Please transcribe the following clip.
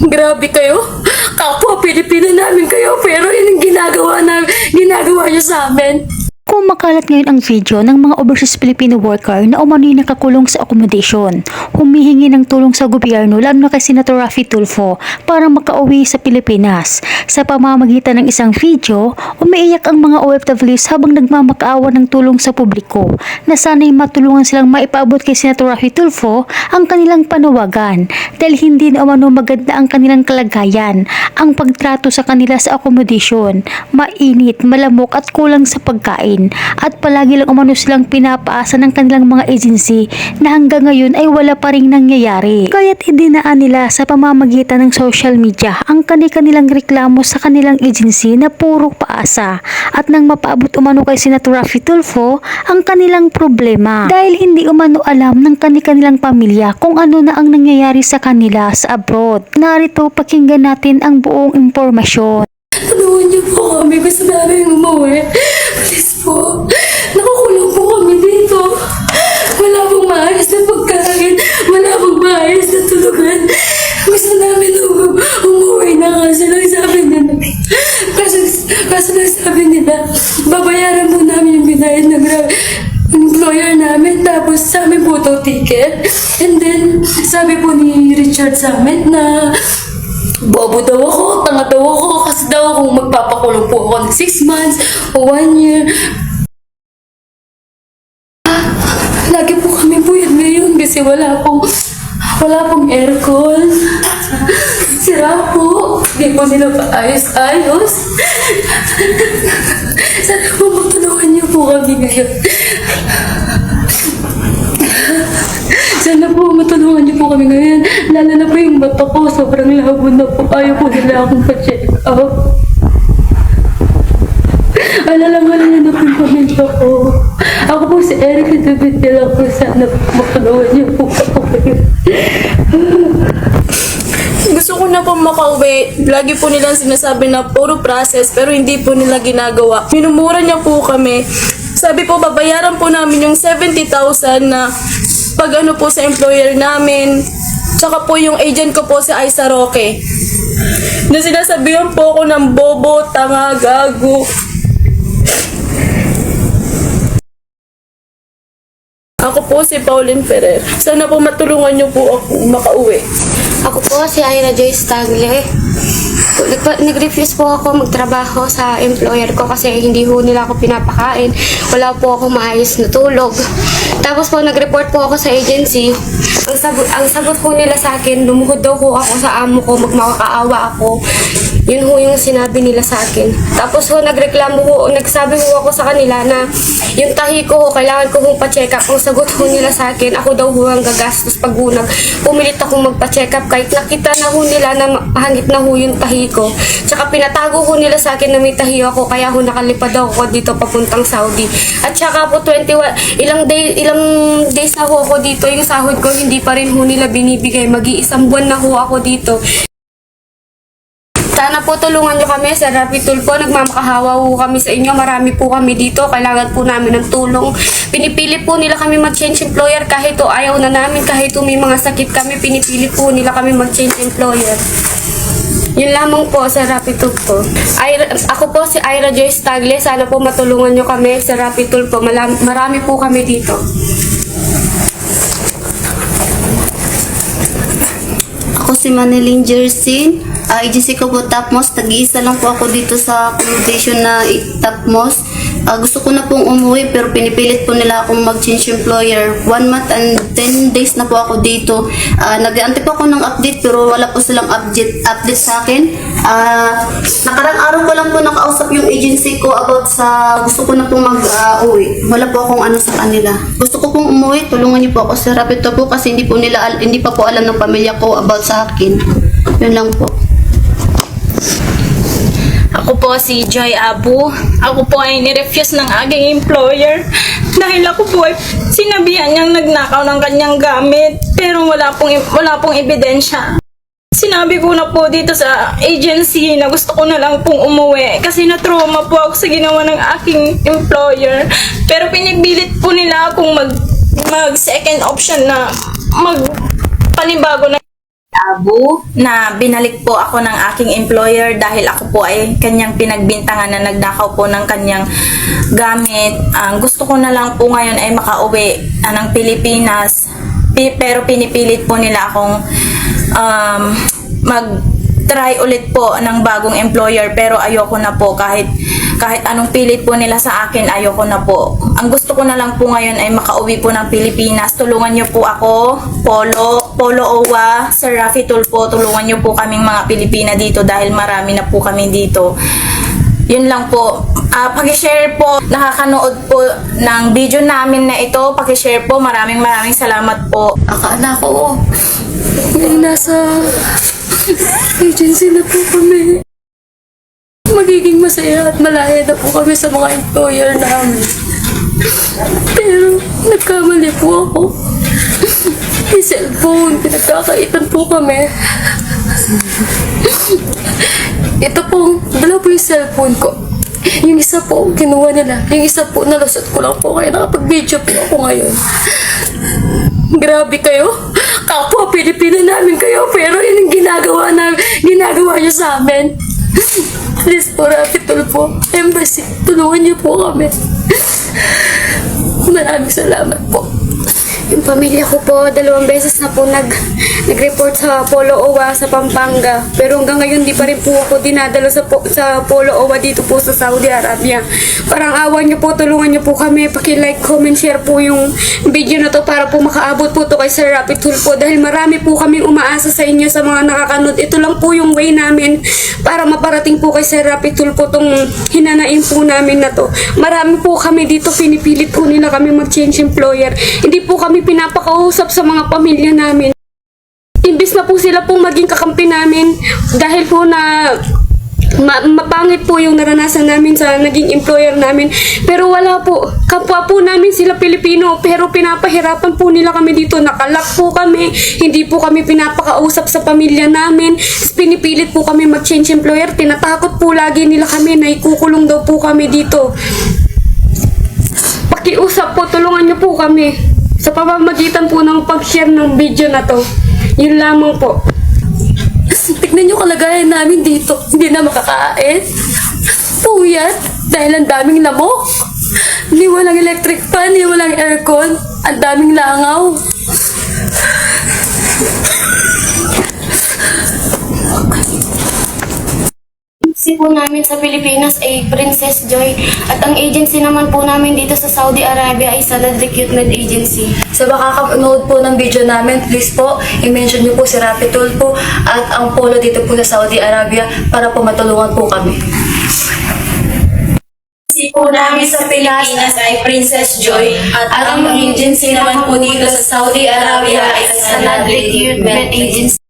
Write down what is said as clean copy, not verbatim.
Grabe kayo. Kapwa Pilipino namin kayo, pero yun ang ginagawa niyo sa amin. Kumakalat ngayon ang video ng mga overseas Filipino worker na umano'y nakakulong sa accommodation. Humihingi ng tulong sa gobyerno lalo na kay Senator Raffy Tulfo para makauwi sa Pilipinas. Sa pamamagitan ng isang video, umiiyak ang mga OFWs habang nagmamakaawa ng tulong sa publiko na sana'y matulungan silang maipaabot kay Senator Raffy Tulfo ang kanilang panawagan dahil hindi na umano maganda ang kanilang kalagayan, ang pagtrato sa kanila sa accommodation, mainit, malamok at kulang sa pagkain. At palagi lang umano silang pinapaasa ng kanilang mga agency na hanggang ngayon ay wala pa ring nangyayari. Kaya't idinaan nila sa pamamagitan ng social media ang kanilang reklamo sa kanilang agency na puro paasa at nang mapaabot umano kay Senator Raffy Tulfo ang kanilang problema dahil hindi umano alam ng kanilang pamilya kung ano na ang nangyayari sa kanila sa abroad. Narito pakinggan natin ang buong impormasyon. Tulungan niyo po kami. Gusto namin umuwi. Please po. Nakukulong po kami dito. Wala pong maayos na pagkain. Wala pong maayos na tulugan. Gusto namin umuwi na kasi lang sabi nila. Kasi lang sabi nila, babayaran po namin yung binayad ng employer namin. Tapos sa amin po ito ticket. And then, sabi po ni Richard sa amin na bobo daw ako, tanga daw ako, kasi daw ako magpapakulong po ako ng 6 months o 1 year. Lagi po kami buyad ngayon kasi wala pong aircon. Sira po. Hindi po nila paayos-ayos. Sana po matulungan niyo po kami ngayon. Sana po matulungan niyo po kami ngayon. Lalo na po yung mata ko. Sobrang labo na po. Ayaw po nila akong pa-check up. Alalangalan na po yung pamilya ko. Ako po si Eric. Itubit nila po. Sana po matulungan niyo po ako ngayon. Gusto ko na po makauwi. Lagi po nilang sinasabi na puro process pero hindi po nila ginagawa. Minumura niya po kami. Sabi po babayaran po namin yung 70,000 na pag ano po sa employer namin. Tsaka po yung agent ko po si Aiza Roque. Na sinasabihan po ako ng bobo, tanga, gago. Ako po si Pauline Ferrer. Sana po matulungan niyo po ako makauwi. Ako po si Ira Joyce Tagle. Nag-refuse po ako magtrabaho sa employer ko kasi hindi ho nila ako pinapakain. Wala po ako maayos na tulog. Tapos po nag-report po ako sa agency. Ang sagot po nila sa akin, lumuhod daw po ako sa amo ko, magmakakaawa ako. Yun ho yung sinabi nila sa akin. Tapos ho nagreklamo ho, nagsabi ho ako sa kanila na yung tahi ko ho, kailangan ko hong pa-check up. Ang sagot ho nila sa akin, ako daw ho ang gagastos pag hunag. Pumilit akong magpa-check up kahit nakita na ho nila na pahangit na ho yung tahi ko. Tsaka pinatago ho nila sa akin na may tahi ako, kaya ho nakalipad ako dito papuntang Saudi. At tsaka po ilang days na ho ako dito, yung sahod ko hindi pa rin ho nila binibigay. Mag-iisang buwan na ho ako dito. Sana po tulungan nyo kami, Sir Raffy Tulfo. Nagmamakahawa po kami sa inyo. Marami po kami dito. Kailangan po namin ng tulong. Pinipili po nila kami mag-change employer kahit ayaw na namin. Kahit may mga sakit kami, pinipili po nila kami mag-change employer. Yun lamang po, Sir Raffy Tulfo. Ako po si Ira Joyce Tagle. Sana po matulungan nyo kami, Sir Raffy Tulfo. Marami po kami dito. Ako si Manilyn Jersin. Agency ko po Topmost. Tag-iisa lang po ako dito sa accommodation na Topmost. Gusto ko na pong umuwi pero pinipilit po nila akong mag-change employer. 1 month and 10 days na po ako dito. Nag-aantay po ako ng update pero wala po silang update sa akin. Nakarang araw ko lang po nakausap yung agency ko about sa gusto ko na pong mag-uwi. Wala po akong ano sa kanila. Gusto ko pong umuwi. Tulungan niyo po ako sa Raffy Tulfo kasi hindi pa po alam ng pamilya ko about sa akin. Yun lang po. Ako po si Joy Abu. Ako po ay nirefuse ng aking employer dahil ako po ay sinabihan niyang nagnakaw ng kanyang gamit pero wala pong ebidensya. Sinabi ko na po dito sa agency na gusto ko na lang pong umuwi kasi na-trauma po ako sa ginawa ng aking employer pero pinipilit po nila akong mag second option na magpanibago na Abu na binalik po ako ng aking employer dahil ako po ay kanyang pinagbintangan na nagnakaw po ng kanyang gamit. Gusto ko na lang po ngayon ay makauwi ng Pilipinas. Pero pinipilit po nila akong mag-try ulit po ng bagong employer, pero ayoko na po kahit anong pilit po nila sa akin, ayoko na po. Ang gusto ko na lang po ngayon ay makauwi po ng Pilipinas. Tulungan niyo po ako, Polo Owa, Sir Rafi Tulfo, tulungan niyo po kaming mga Pilipina dito dahil marami na po kami dito. Yun lang po. Pag-share po, nakakanood po ng video namin na ito. Pag-share po, maraming salamat po. Akala ko, Nasa agency na po kami. Magiging masaya at malaya na po kami sa mga employer namin. Pero nagkamali po ako. May cellphone, pinagkakaitan po kami. Ito po, dalawa po yung cellphone ko. Yung isa po, kinuha nila. Yung isa po, nalusot ko lang po kaya nakapag-video po ako ngayon. Grabe kayo. Kapwa Pilipino namin kayo, pero yun yung ginagawa niyo sa amin. Please po, Rafi Tulfo, Embassy, tulungan niyo po kami. Maraming salamat po. Yung pamilya ko po, 2 beses na po nag-report sa Polo Owa sa Pampanga. Pero hanggang ngayon di pa rin po ako dinadala sa Polo Owa dito po sa Saudi Arabia. Parang awa niyo po, tulungan niyo po kami. Paki-like, comment, share po yung video na to para po makaabot po to kay Sir Rafi Tulfo. Dahil marami po kaming umaasa sa inyo sa mga nakakanood. Ito lang po yung way namin para maparating po kay Sir Rafi Tulfo tong hinanain po namin na to. Marami po kami dito, pinipilit po nila kami mag-change employer. Hindi po kami pinapakausap sa mga pamilya namin. Imbis na po sila pong maging kakampi namin dahil po na mapangit po yung naranasan namin sa naging employer namin. Pero wala po. Kapwa po namin sila Pilipino pero pinapahirapan po nila kami dito. Nakalak po kami. Hindi po kami pinapakausap sa pamilya namin. Pinipilit po kami mag-change employer. Tinatakot po lagi nila kami na ikukulong daw po kami dito. Pakiusap po, tulungan niyo po kami sa pamamagitan po ng pag-share ng video na to. Yun lamang po. Tignan niyo kalagayan namin dito. Hindi na makakain. Puyat. Dahil ang daming lamok. Hindi walang electric fan, hindi walang aircon. Ang daming langaw. Agency po namin sa Pilipinas ay Princess Joy at ang agency naman po namin dito sa Saudi Arabia ay Sanad Recruitment Agency. Sa makakanood po ng video namin, please po, i-mention niyo po si Rafi Tulfo at ang Polo dito po sa Saudi Arabia para po matulungan po kami. Agency po namin sa Pilipinas ay Princess Joy at ang agency naman po dito sa Saudi Arabia ay Sanad Recruitment Agency.